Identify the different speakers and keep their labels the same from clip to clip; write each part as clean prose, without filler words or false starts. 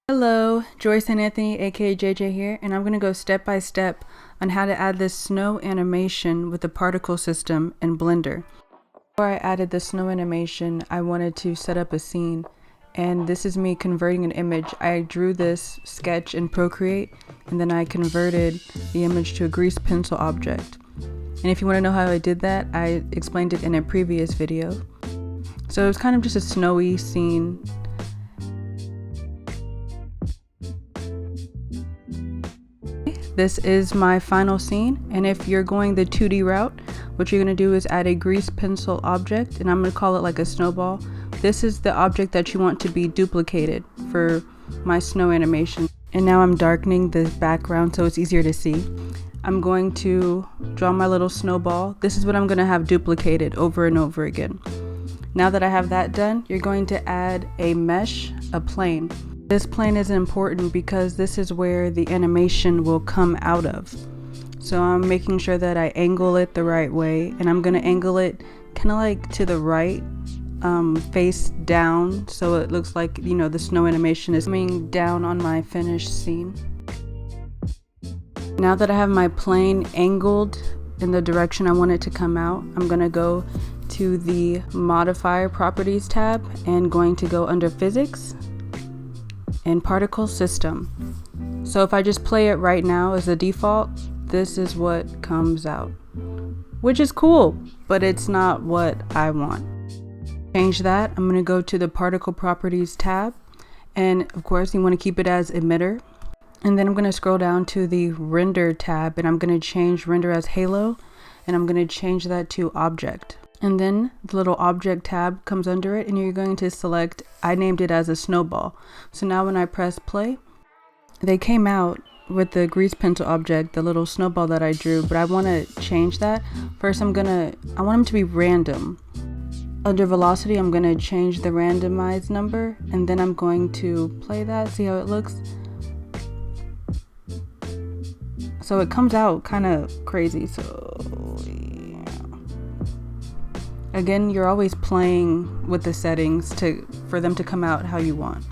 Speaker 1: Hello, Joyce-Anne aka JJ here, and I'm going to go step by step on how to add this snow animation with the particle system in Blender. Before I added the snow animation, I wanted to set up a scene, and this is me converting an image. I drew this sketch in Procreate, and then I converted the image to a grease pencil object. And if you want to know how I did that, I explained it in a previous video. So it was kind of just a snowy scene. This is my final scene, and if you're going the 2D route, what you're going to do is add a grease pencil object, and I'm going to call it like a snowball. This is the object that you want to be duplicated for my snow animation. And now I'm darkening the background so it's easier to see. I'm going to draw my little snowball. This is what I'm going to have duplicated over and over again. Now that I have that done, you're going to add a mesh, a plane. This plane is important because this is where the animation will come out of. So I'm making sure that I angle it the right way, and I'm going to angle it kind of like to the right, face down, so it looks like, you know, the snow animation is coming down on my finished scene. Now that I have my plane angled in the direction I want it to come out, I'm going to go to the modifier properties tab and going to go under physics and particle system. So if I just play it right now as a default, this is what comes out, which is cool, but it's not what I want. Change that. I'm going to go to the particle properties tab, and of course you want to keep it as emitter, and then I'm going to scroll down to the render tab, and I'm going to change render as halo, and I'm going to change that to object. And then the little object tab comes under it, and you're going to select, I named it as a snowball. So now when I press play, they came out with the grease pencil object, the little snowball that I drew, but I want to change that. First I want them to be random. Under velocity, I'm going to change the randomized number, and then I'm going to play that, see how it looks. So it comes out kind of crazy, so again, you're always playing with the settings for them to come out how you want.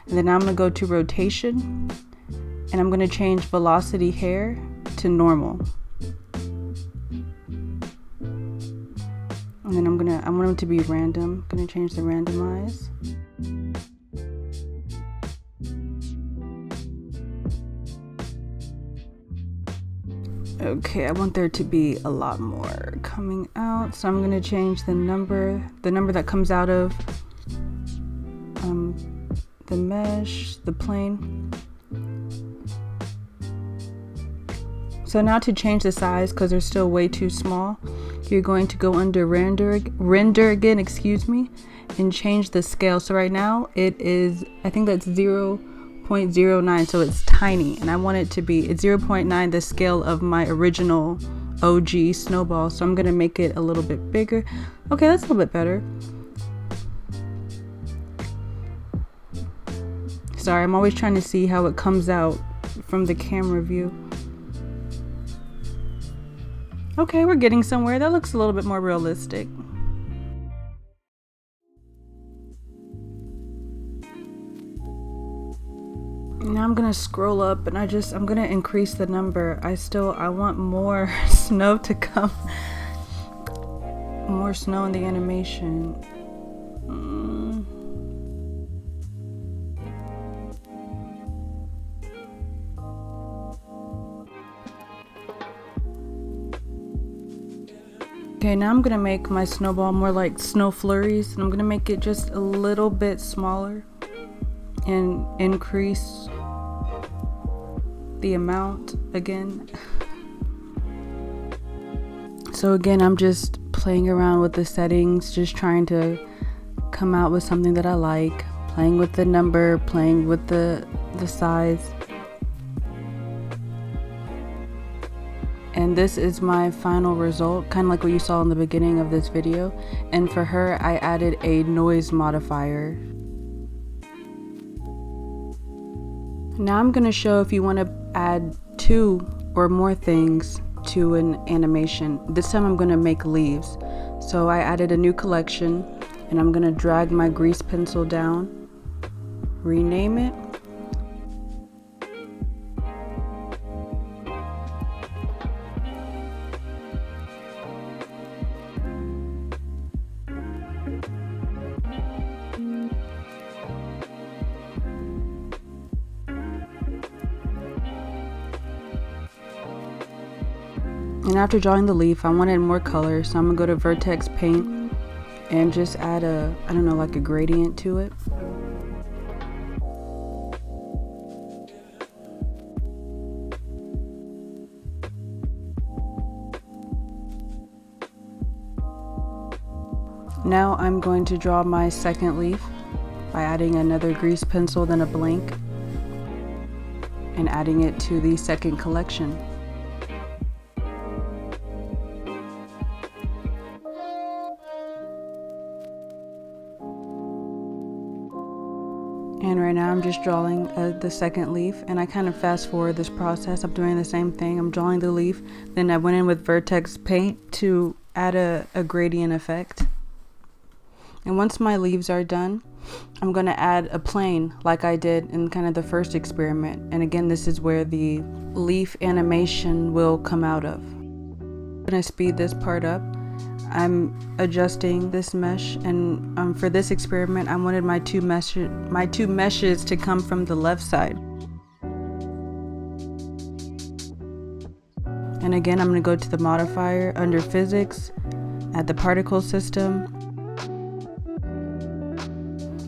Speaker 1: And then I'm going to go to rotation, and I'm going to change velocity hair to normal. And then I want them to be random. I'm going to change the randomize. Okay, I want there to be a lot more coming out, so I'm going to change the number that comes out of the mesh, the plane. So now to change the size, because they're still way too small, you're going to go under render again, and change the scale. So right now it is, I think that's 0.09, so it's tiny, and I want it to be, it's 0.9, the scale of my original OG snowball. So I'm gonna make it a little bit bigger. Okay, that's a little bit better. Sorry, I'm always trying to see how it comes out from the camera view. Okay, we're getting somewhere. That looks a little bit more realistic. Now I'm gonna scroll up, and I'm gonna increase the number. I want more snow to come. More snow in the animation. Okay, now I'm gonna make my snowball more like snow flurries, and I'm gonna make it just a little bit smaller and increase the amount again. So again, I'm just playing around with the settings, just trying to come out with something that I like, playing with the number, playing with the size. And this is my final result, kind of like what you saw in the beginning of this video. And for her, I added a noise modifier. Now I'm going to show if you want to add 2 or more things to an animation. This time I'm going to make leaves. So I added a new collection, and I'm going to drag my grease pencil down, rename it, And after drawing the leaf, I wanted more color, so I'm gonna go to vertex paint and just add a, I don't know, like a gradient to it. Now I'm going to draw my second leaf by adding another grease pencil, then a blank, and adding it to the second collection. And right now I'm just drawing the second leaf, and I kind of fast forward this process. I'm doing the same thing. I'm drawing the leaf, then I went in with vertex paint to add a gradient effect. And once my leaves are done, I'm going to add a plane like I did in kind of the first experiment. And again, this is where the leaf animation will come out of. I'm going to speed this part up. I'm adjusting this mesh, and for this experiment, I wanted my two meshes to come from the left side. And again, I'm going to go to the modifier under physics, add the particle system.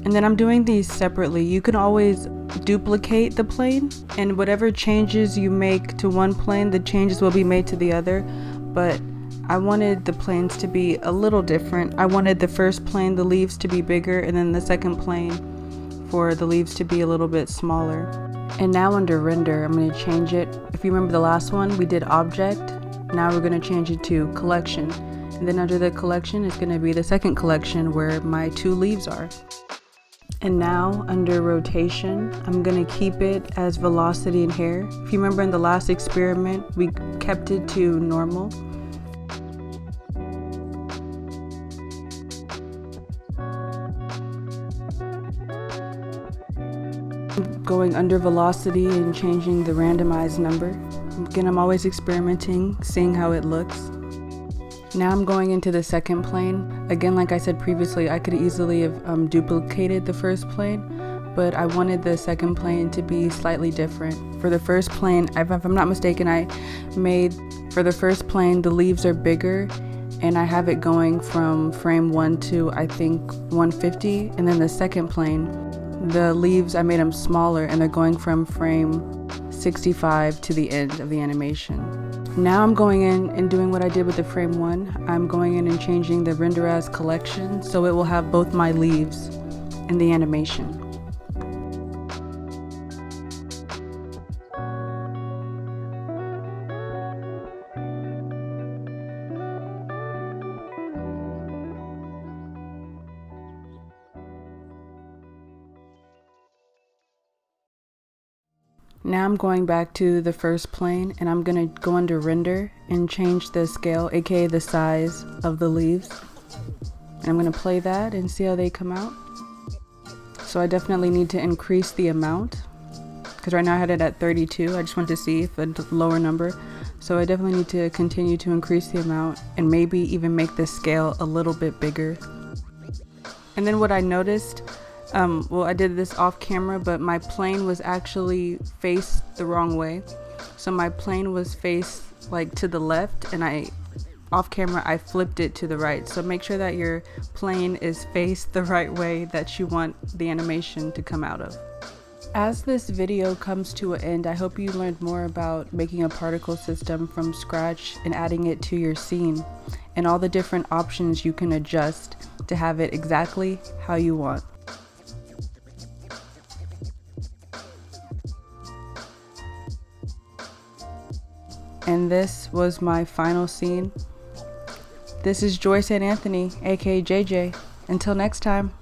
Speaker 1: And then I'm doing these separately. You can always duplicate the plane, and whatever changes you make to one plane, the changes will be made to the other. But I wanted the planes to be a little different. I wanted the first plane, the leaves, to be bigger, and then the second plane for the leaves to be a little bit smaller. And now under render, I'm going to change it. If you remember the last one, we did object. Now we're going to change it to collection. And then under the collection, it's going to be the second collection where my two leaves are. And now under rotation, I'm going to keep it as velocity and hair. If you remember in the last experiment, we kept it to normal. Going under velocity and changing the randomized number. Again, I'm always experimenting, seeing how it looks. Now I'm going into the second plane. Again, like I said previously, I could easily have duplicated the first plane, but I wanted the second plane to be slightly different. For the first plane, if I'm not mistaken, I made, for the first plane, the leaves are bigger, and I have it going from frame 1 to, I think, 150, and then the second plane, the leaves, I made them smaller, and they're going from frame 65 to the end of the animation. Now I'm going in and doing what I did with the frame 1. I'm going in and changing the render as collection, so it will have both my leaves in the animation. Now I'm going back to the first plane, and I'm going to go under render and change the scale, aka the size of the leaves. And I'm going to play that and see how they come out. So I definitely need to increase the amount, because right now I had it at 32. I just want to see if a lower number. So I definitely need to continue to increase the amount and maybe even make the scale a little bit bigger. And then what I noticed, well, I did this off camera, but my plane was actually faced the wrong way. So my plane was faced like to the left, and off camera I flipped it to the right. So make sure that your plane is faced the right way that you want the animation to come out of. As this video comes to an end, I hope you learned more about making a particle system from scratch and adding it to your scene, and all the different options you can adjust to have it exactly how you want. And this was my final scene. This is Joyce-Anne Anthony, aka JJ. Until next time.